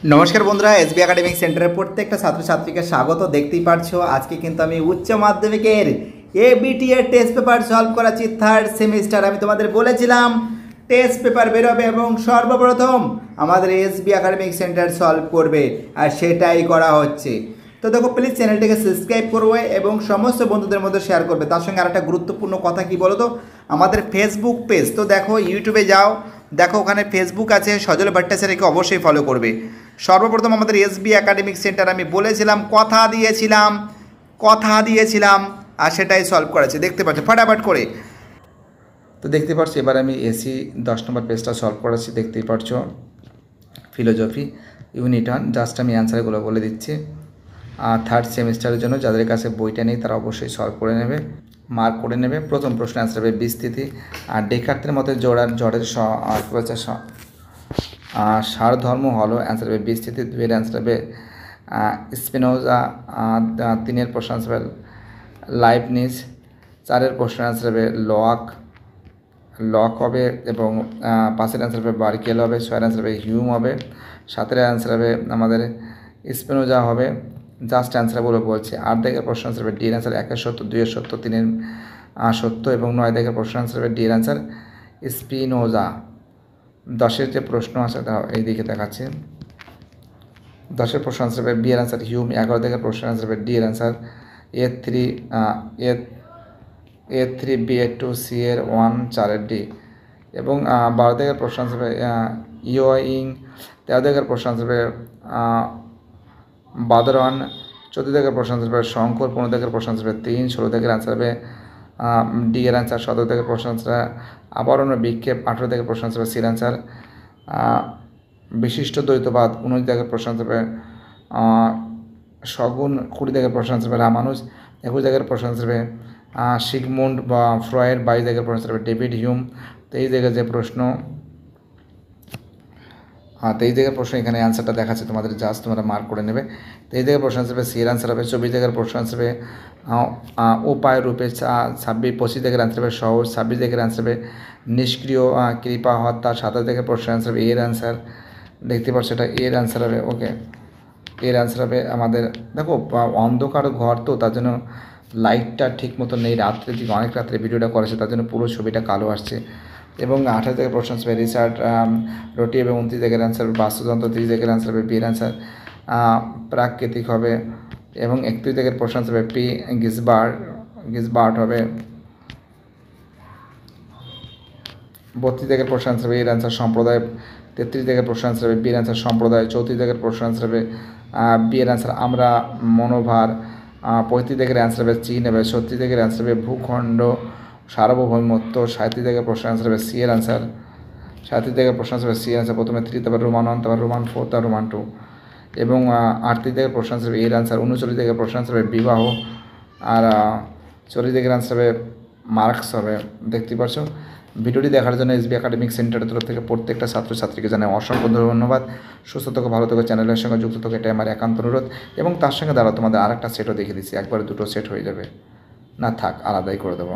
নমস্কার বন্ধুরা, SB academic সেন্টারের প্রত্যেকটা ছাত্রছাত্রীকে স্বাগত। দেখতেই পারছো আজকে কিন্তু আমি উচ্চ মাধ্যমিকের এবিটি এর টেস্ট পেপার সলভ করাচ্ছি। থার্ড সেমিস্টার আমি তোমাদের বলেছিলাম টেস্ট পেপার বেরোবে এবং সর্বপ্রথম আমাদের এসবি একাডেমিক সেন্টার সলভ করবে, আর সেটাই করা হচ্ছে। তো দেখো, প্লিজ চ্যানেলটিকে সাবস্ক্রাইব করবে এবং সমস্ত বন্ধুদের মধ্যে শেয়ার করবে। তার সঙ্গে আরেকটা গুরুত্বপূর্ণ কথা কি বলো তো, আমাদের ফেসবুক পেজ, তো দেখো ইউটিউবে যাও, দেখো ওখানে ফেসবুক আছে, সজল ভট্টাচার্যকে অবশ্যই ফলো করবে। সর্বপ্রথম আমাদের এসবি একাডেমিক সেন্টার আমি বলেছিলাম, কথা দিয়েছিলাম আর সেটাই সলভ করেছে। দেখতে পাচ্ছ ফটাফট করে। তো দেখতে পাচ্ছ এবার আমি এসি 10 নম্বর পেজটা সলভ করেছি। দেখতেই পাচ্ছ ফিলোজফি ইউনিট 1। জাস্ট আমি অ্যান্সারগুলো বলে দিচ্ছি। আর থার্ড সেমিস্টারের জন্য যাদের কাছে বইটা নেই তারা অবশ্যই সলভ করে নেবে, মার্ক করে নেবে। প্রথম প্রশ্ন অ্যান্সার হবে বিস্তৃতি। আর ডেকার্তের মতে জড়ের সারধর্ম হলো, অ্যান্সার হবে বিস্তৃতি। 2 অ্যান্সার হবে স্পিনোজা। 3 প্রশ্ন অ্যান্সার হবে লাইবনিজ। 4 প্রশ্ন অ্যান্সার হবে লক হবে এবং 5 অ্যান্সার হবে বার্কেল হবে। 6 অ্যান্সার হবে হিউম হবে। 7 অ্যান্সার হবে আমাদের স্পিনোজা হবে। জাস্ট অ্যান্সারগুলো বলছি। 8 প্রশ্ন অ্যান্সার হবে ডি এর অ্যান্সার 1 সত্য, 2 সত্য, 3 সত্য এবং 9 প্রশ্ন অ্যান্সার হবে ডি এর অ্যান্সার স্পিনোজা। 10 যে প্রশ্ন আছে এই দিকে দেখাচ্ছে। 10 প্রশ্ন অ্যান্সার হবে বি এর অ্যান্সার হিউম। 11 প্রশ্ন অ্যান্সার হবে ডি এর অ্যান্সার A3 B এর 2 সি এর 1 4 ডি এবং 12 প্রশ্ন অ্যান্সার হবে ইয়োইং। 13 প্রশ্ন অ্যান্সার হবে বাদরান। 14 প্রশ্ন অ্যান্সার হবে শঙ্কর। 15 প্রশ্ন অ্যান্সার হবে 3। 16 অ্যান্সার হবে ডি এর অ্যান্সার। 17 প্রশ্ন অ্যান্সার আবরণ বিক্ষেপ। 18 প্রশ্ন অ্যান্সার হবে সির অ্যান্সার বিশিষ্ট দ্বৈতবাদ। 19 প্রশ্ন অ্যান্সার হবে সগুণ। 20 প্রশ্ন অ্যান্সার হবে রামানুজ। 21 প্রশ্ন অ্যান্সার হবে সিগমুন্ড বা ফ্রয়েড। 22 প্রশ্ন অ্যান্সার হবে ডেভিড হিউম। 23 যে প্রশ্ন 23 প্রশ্ন এখানে অ্যান্সারটা দেখাচ্ছে তোমাদের, জাস্ট তোমরা মার্ক করে নেবে। 23 প্রশ্ন অ্যান্সার হবে সির অ্যান্সার হবে। 24 প্রশ্ন অ্যান্সার হবে উপায় রূপে। 25 অ্যান্সার হবে সহজ। 26 অ্যান্সার হবে নিষ্ক্রিয় কৃপা হত্যা। 27 প্রশ্ন অ্যান্সার হবে এর অ্যান্সার। দেখতে পাচ্ছ এটা এর অ্যান্সার হবে। ওকে, এর অ্যান্সার হবে আমাদের। দেখো অন্ধকার ঘর তো, তার জন্য লাইটটা ঠিক মতো নেই। রাত্রে দিকে অনেক রাত্রে ভিডিওটা করেছে, তার জন্য পুরো ছবিটা কালো আসছে। এবং 28 প্রশ্ন আসবে রিচার্ড রোটি এবং 29 অ্যান্সার হবে বাস্তুতন্ত্র। 30 অ্যান্সার হবে বিয়ের অ্যান্সার প্রাকৃতিক হবে এবং 31 প্রশ্ন আসবে পি গিসবার্ট হবে। 32 প্রশ্ন আনসার হবে এর অ্যান্সার সম্প্রদায়। 33 প্রশ্ন আনসার হবে বিয়ের অ্যান্সার সম্প্রদায়। 34 প্রশ্ন আনসার হবে বিয়ের অ্যান্সার আমরা মনোভার। 35 অ্যান্সার হবে চীন হবে। 36 অ্যান্সার হবে ভূখণ্ড সার্বভৌমত্ব। 37 প্রশ্ন আনসার হবে সি এর অ্যান্সার। 37 প্রশ্ন আনসার হবে সি অ্যান্সার। প্রথমে 3, তারপর রোমান 1, তারপর রোমান 4, তারপর রোমান 2 এবং 38 প্রশ্ন আনসার হবে এর অ্যান্সার। 39 প্রশ্ন আনসার হবে বিবাহ। আর 40 অ্যান্সার হবে মার্কস হবে। দেখতে পাচ্ছ। ভিডিওটি দেখার জন্য এসবি একাডেমিক সেন্টারের তরফ থেকে প্রত্যেকটা ছাত্রছাত্রীকে জানাই অসংখ্য ধন্যবাদ। সুস্থ থাকো, ভালো থাকো, চ্যানেলের সঙ্গে যুক্ত থাকো, এটাই আমার একান্ত অনুরোধ। এবং তার সঙ্গে তোমাদের আরেকটা সেটও দেখে দিচ্ছি, একবারে 2টো সেট হয়ে যাবে না, থাক আলাদাই করে দেবো।